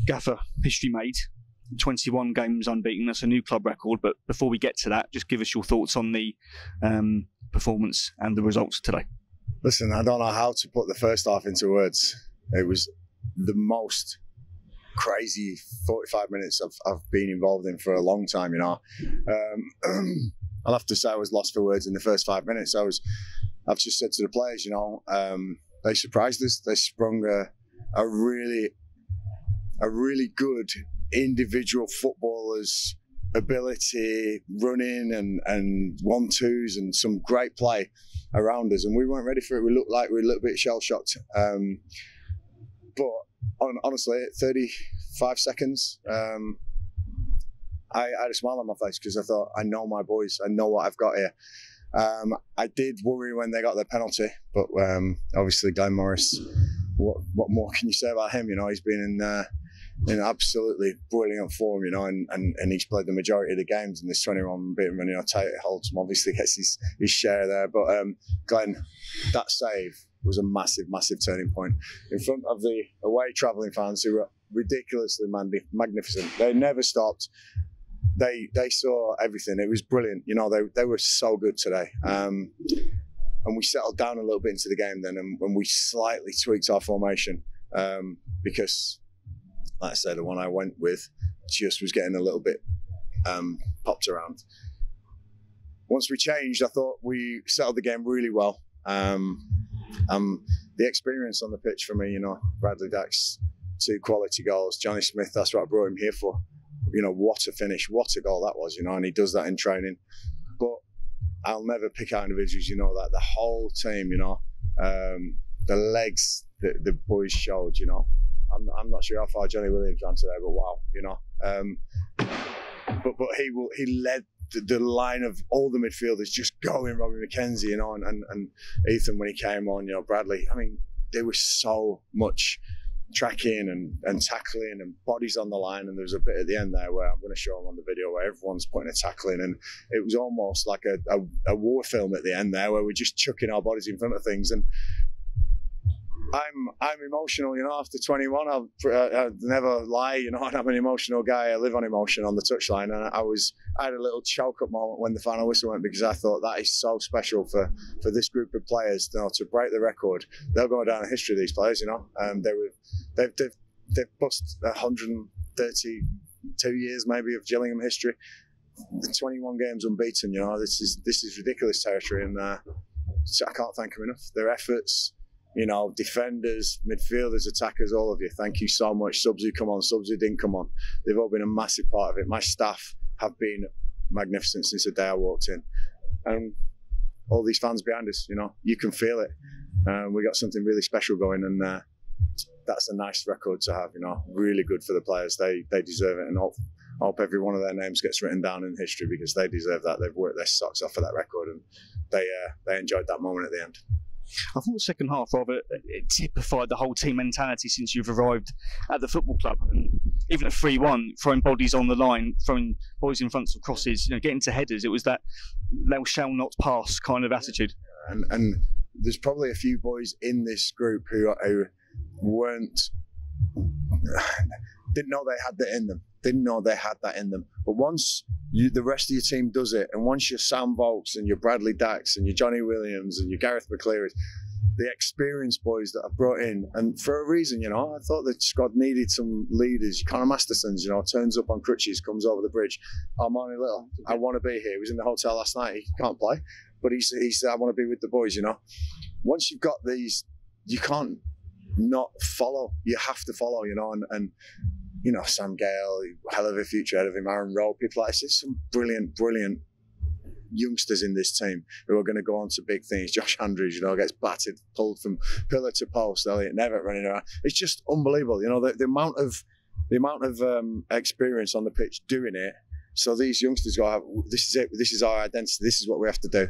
Gaffer, history made. 21 games unbeaten. That's a new club record. But before we get to that, just give us your thoughts on the performance and the results today. Listen, I don't know how to put the first half into words. It was the most crazy 45 minutes I've been involved in for a long time, you know. I'll have to say I was lost for words in the first 5 minutes. I've just said to the players, you know, they surprised us. They sprung a really good individual footballer's ability, running and 1-2s and some great play around us. And we weren't ready for it. We looked like we were a little bit shell-shocked. But honestly, at 35 seconds, I had a smile on my face because I thought, I know my boys. I know what I've got here. I did worry when they got their penalty, but obviously Glenn Morris, what more can you say about him? You know, he's been in absolutely brilliant form, you know, and he's played the majority of the games in this 21 bit. You know, Tate Holtzman obviously gets his share there, but Glenn, that save was a massive turning point in front of the away travelling fans who were ridiculously magnificent. They never stopped. They saw everything. It was brilliant. You know, they were so good today. And we settled down a little bit into the game then, and we slightly tweaked our formation because, like I said, the one I went with just was getting a little bit popped around. Once we changed, I thought we settled the game really well. The experience on the pitch for me, you know, Bradley Dack's 2 quality goals. Johnny Smith, that's what I brought him here for. You know, what a finish, what a goal that was, you know, and he does that in training. But I'll never pick out individuals, you know, that the whole team, you know, the legs that the boys showed, you know. I'm not sure how far Johnny Williams ran today, but wow, you know. But he led the line of all the midfielders just going, Robbie McKenzie, you know, and Ethan when he came on, you know, Bradley. I mean, there was so much tracking and tackling and bodies on the line, and there was a bit at the end there where I'm going to show them on the video where everyone's putting a tackle in, and it was almost like a war film at the end there where we're just chucking our bodies in front of things. And I'm emotional, you know. After 21, I'll never lie, you know. I'm an emotional guy. I live on emotion on the touchline, and I had a little choke up moment when the final whistle went, because I thought that is so special for this group of players, you know, to break the record. They'll go down in history, these players, you know. They've bust 132 years maybe of Gillingham history. The 21 games unbeaten, you know. This is ridiculous territory, and so I can't thank them enough. Their efforts. You know, defenders, midfielders, attackers, all of you, thank you so much. Subs who come on, subs who didn't come on. They've all been a massive part of it. My staff have been magnificent since the day I walked in. And all these fans behind us, you know, you can feel it. We got something really special going, and that's a nice record to have, you know, really good for the players. They deserve it, and I hope every one of their names gets written down in history, because they deserve that. They've worked their socks off for that record, and they enjoyed that moment at the end. I thought the second half rather it typified the whole team mentality since you've arrived at the football club. And even at 3-1, throwing bodies on the line, throwing boys in front of crosses, you know, getting to headers, it was that thou shall not pass kind of attitude. And there's probably a few boys in this group who didn't know they had that in them. Didn't know they had that in them. But once the rest of your team does it, and once you're Sam Volks and your Bradley Dacks and your Johnny Williams and your Gareth McCleary, the experienced boys that I've brought in, and for a reason, you know, I thought the squad needed some leaders. Conor Masterson's, you know, turns up on crutches, comes over the bridge. Armani Little, I want to be here. He was in the hotel last night. He can't play, but he said, I want to be with the boys, you know. Once you've got these, you can't not follow. You have to follow, you know, and you know, Sam Gale, hell of a future ahead of him, Aaron Rowe, people like this. There's some brilliant youngsters in this team who are going to go on to big things. Josh Andrews, you know, gets battered, pulled from pillar to post. Elliot Nevitt running around. It's just unbelievable, you know, the amount of experience on the pitch doing it. So these youngsters go, this is it. This is our identity. This is what we have to do.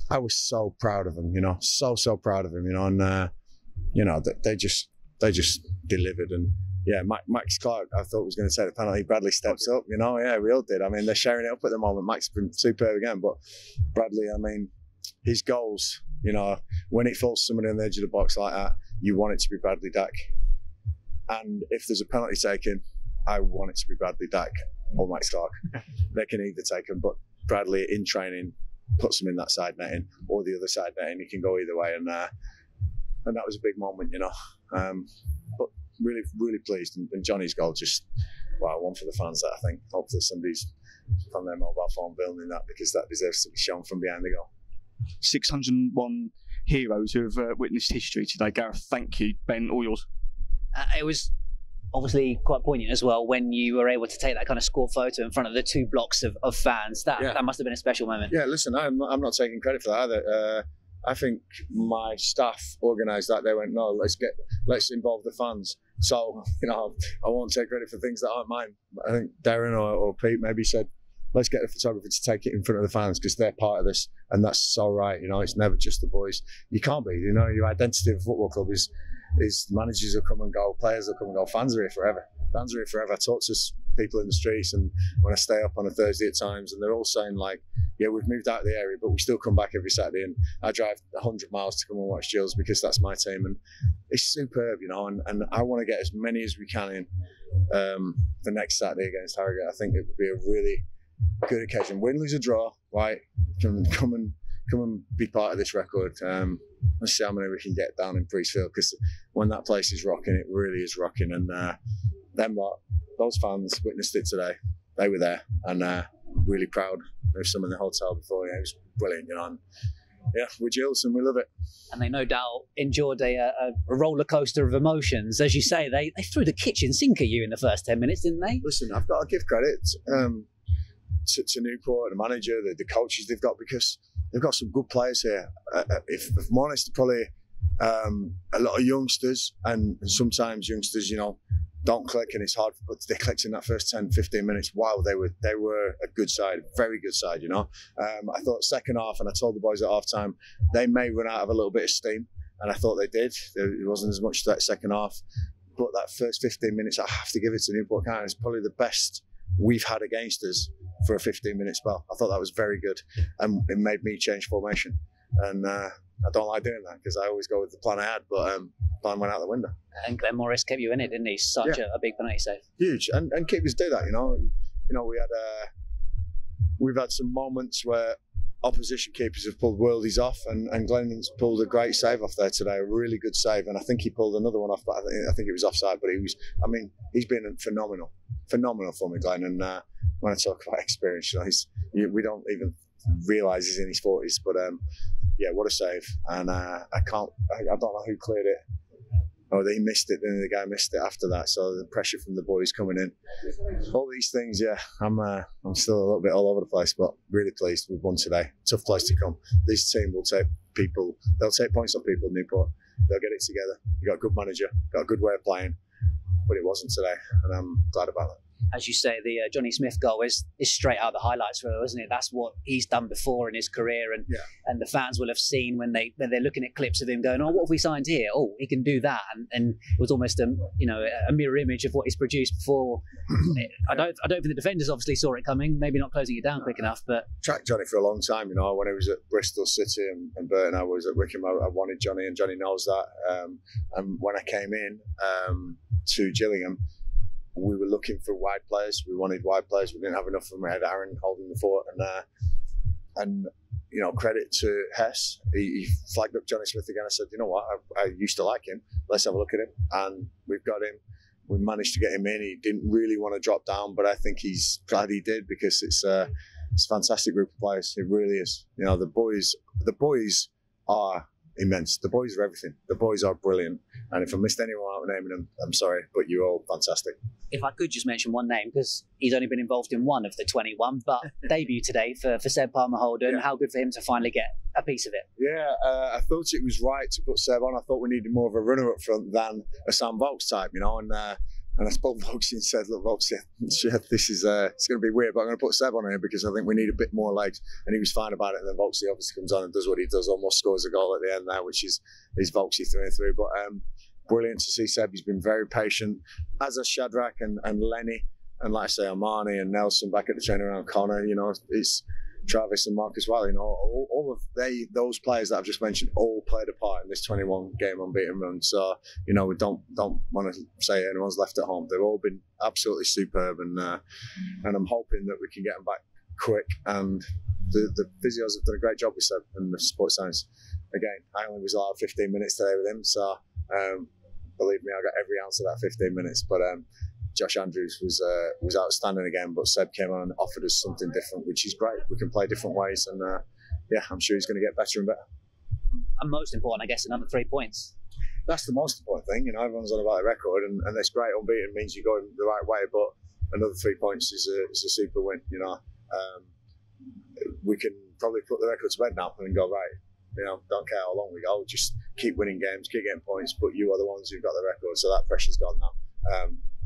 I was so proud of them, you know, so proud of them, you know, and you know, they just delivered. And yeah, Max Clark, I thought was going to take the penalty. Bradley steps up, you know. Yeah, we all did. I mean, they're sharing it up at the moment. Max has been superb again, but Bradley, I mean, his goals, you know, when it falls somebody on the edge of the box like that, you want it to be Bradley Dack. And if there's a penalty taken, I want it to be Bradley Dack or Max Clark. They can either take them, but Bradley in training puts him in that side netting or the other side netting. He can go either way, and that was a big moment, you know. But really, really pleased. And Johnny's goal just, wow, one for the fans. That I think hopefully somebody's on their mobile phone filming that, because that deserves to be shown from behind the goal. 601 heroes who have witnessed history today. Gareth, thank you. Ben, all yours. It was obviously quite poignant as well when you were able to take that kind of score photo in front of the 2 blocks of fans. That must have been a special moment. Yeah, listen, I'm not taking credit for that either. I think my staff organised that. They went, no, let's involve the fans. So, you know, I won't take credit for things that aren't mine. I think Darren or Pete maybe said, let's get the photographer to take it in front of the fans because they're part of this, and that's so right. You know, it's never just the boys. You can't be. You know, your identity of a football club is managers will come and go, players will come and go, fans are here forever. Fans are here forever. I talk to people in the streets, and when I stay up on a Thursday at times, and they're all saying like, yeah, we've moved out of the area, but we still come back every Saturday, and I drive 100 miles to come and watch Gills because that's my team, and it's superb, you know, and I want to get as many as we can in the next Saturday against Harrogate. I think it would be a really good occasion. Win, lose or draw, right? Come and be part of this record. Let's see how many we can get down in Priestfield, because when that place is rocking, it really is rocking. And those fans witnessed it today. They were there, and really proud. There's some in the hotel before. Yeah, it was brilliant, you know. And yeah, we're Gills and we love it. And they no doubt enjoyed a roller coaster of emotions. As you say, they threw the kitchen sink at you in the first 10 minutes, didn't they? Listen, I've got to give credit to Newport, the manager, the coaches they've got, because they've got some good players here. If I'm honest, probably a lot of youngsters, and sometimes youngsters, you know, don't click, and it's hard, but they clicked in that first 10, 15 minutes. Wow, they were a good side, very good side, you know. I thought second half, and I told the boys at half time, they may run out of a little bit of steam, and I thought they did. It wasn't as much that second half, but that first 15 minutes, I have to give it to Newport County. It's probably the best we've had against us for a 15-minute spell. I thought that was very good, and it made me change formation. And I don't like doing that because I always go with the plan I had, but plan went out the window. And Glenn Morris kept you in it, didn't he? Such a big penalty save. Huge, and keepers do that, you know. You know, we've had some moments where opposition keepers have pulled worldies off, and Glenn's pulled a great save off there today, a really good save, and I think he pulled another one off, but I think it was offside. But he's been phenomenal for me, Glenn. And when I talk about experience, you know, we don't even realise he's in his 40s, but yeah, what a save. And I don't know who cleared it. Oh, he missed it, then the guy missed it after that. So the pressure from the boys coming in, all these things, yeah. I'm still a little bit all over the place, but really pleased we've won today. Tough place to come. This team will take people. They'll take points off people in Newport. They'll get it together. You got a good manager, got a good way of playing, but it wasn't today, and I'm glad about that. As you say, the Johnny Smith goal is straight out of the highlights reel, isn't it? That's what he's done before in his career, and the fans will have seen when they're looking at clips of him going, oh, what have we signed here? Oh, he can do that, and it was almost a mirror image of what he's produced before. I don't think the defenders obviously saw it coming, maybe not closing it down quick enough, but tracked Johnny for a long time. You know, when he was at Bristol City and Burton, I was at Wickham. I wanted Johnny, and Johnny knows that. And when I came in to Gillingham, we were looking for wide players. We wanted wide players. We didn't have enough of them. We had Aaron holding the fort, and you know, credit to Hess. He flagged up Johnny Smith again. I said, you know what? I used to like him. Let's have a look at him. And we've got him. We managed to get him in. He didn't really want to drop down, but I think he's glad he did, because it's a fantastic group of players. It really is. You know, the boys are immense. The boys are everything. The boys are brilliant. And if I missed anyone out naming them, I'm sorry, but you're all fantastic. If I could just mention one name, because he's only been involved in one of the 21, but debut today for Seb Palmer-Holden. How good for him to finally get a piece of it. Yeah, I thought it was right to put Seb on. I thought we needed more of a runner up front than a Sam Vokes type, you know. And I spoke to Vokes and said, look, Vokes, this is it's going to be weird, but I'm going to put Seb on here because I think we need a bit more legs. And he was fine about it. And then Vokes obviously comes on and does what he does, almost scores a goal at the end there, which is Vokes through and through. But brilliant to see Seb. He's been very patient, as are Shadrach and Lenny, and like I say, Armani and Nelson back at the training around Connor. You know, Travis and Marcus Wiley, you know, all of those players that I've just mentioned all played a part in this 21 game unbeaten run. So, you know, we don't want to say anyone's left at home. They've all been absolutely superb, and I'm hoping that we can get them back quick. And the physios have done a great job with Seb and the sports science. Again, I only was allowed 15 minutes today with him, so believe me, I got every ounce of that 15 minutes. But Josh Andrews was outstanding again, but Seb came on and offered us something different, which is great. We can play different ways, and yeah, I'm sure he's going to get better and better. And most important, I guess, another 3 points. That's the most important thing. You know, everyone's on about the record, and that's great. Unbeaten means you're going the right way, but another 3 points is a super win. You know, we can probably put the record to bed now and go, right, you know, don't care how long we go, just keep winning games, keep getting points, but you are the ones who've got the record, so that pressure's gone now.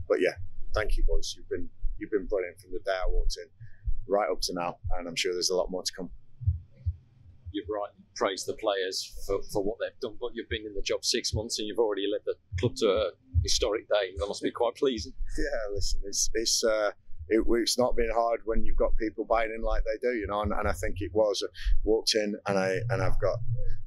But yeah, thank you, boys. You've been brilliant from the day I walked in right up to now, and I'm sure there's a lot more to come. You've rightly praised the players for what they've done, but you've been in the job 6 months and you've already led the club to a historic day. That must be quite pleasing. Yeah, listen, it's not been hard when you've got people buying in like they do, you know, and I think it was. Walked in and I've got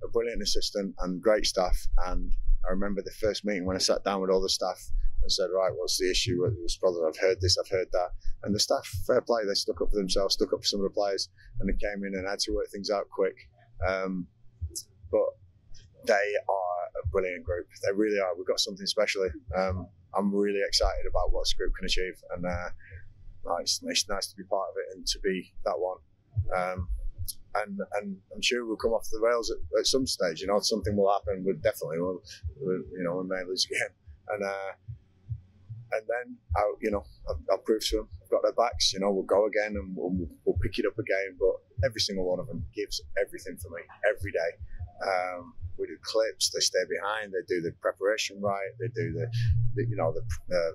a brilliant assistant and great staff, and I remember the first meeting when I sat down with all the staff and said, right, what's the issue? It was probably, I've heard this, I've heard that. And the staff, fair play, they stuck up for themselves, stuck up for some of the players, and they came in and had to work things out quick. But they are a brilliant group. They really are. We've got something special here. I'm really excited about what this group can achieve, and it's nice to be part of it and to be that one. And I'm sure we'll come off the rails at some stage. You know, something will happen. We definitely will. We may lose again, and then I'll prove to them I've got their backs. You know, we'll go again and we'll pick it up again. But every single one of them gives everything for me every day. We do clips. They stay behind. They do the preparation right. They do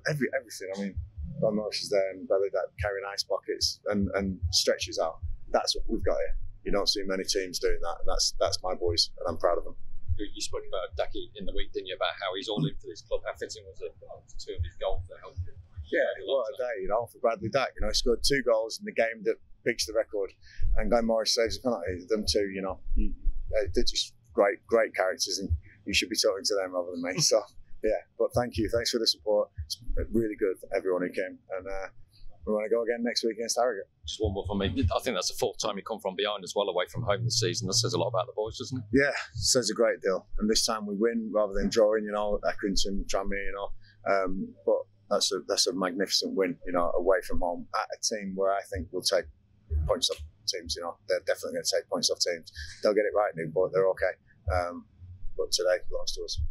everything. I mean, Don Norris is there and Belly that carrying ice pockets and stretches out. That's what we've got here. You don't see many teams doing that, and that's my boys, and I'm proud of them. You spoke about Ducky in the week, didn't you, about how he's all in for this club, how fitting was it, two of his goals that helped him? Yeah, what a day, you know, for Bradley Dack. You know, he scored 2 goals in the game that beats the record, and Glenn Morris saves a penalty. Them two, you know, they're just great characters, and you should be talking to them rather than me. So, yeah, but thank you. Thanks for the support. It's really good for everyone who came, and we want to go again next week against Harrogate. Just one more for me. I think that's the 4th time you come from behind as well, away from home this season. That says a lot about the boys, doesn't it? Yeah, says a great deal. And this time we win rather than drawing, you know, Accrington, Tranmere, you know. But that's a magnificent win, you know, away from home at a team where I think will take points off teams, you know. They're definitely going to take points off teams. They'll get it right, Newport, they're okay. But today belongs to us.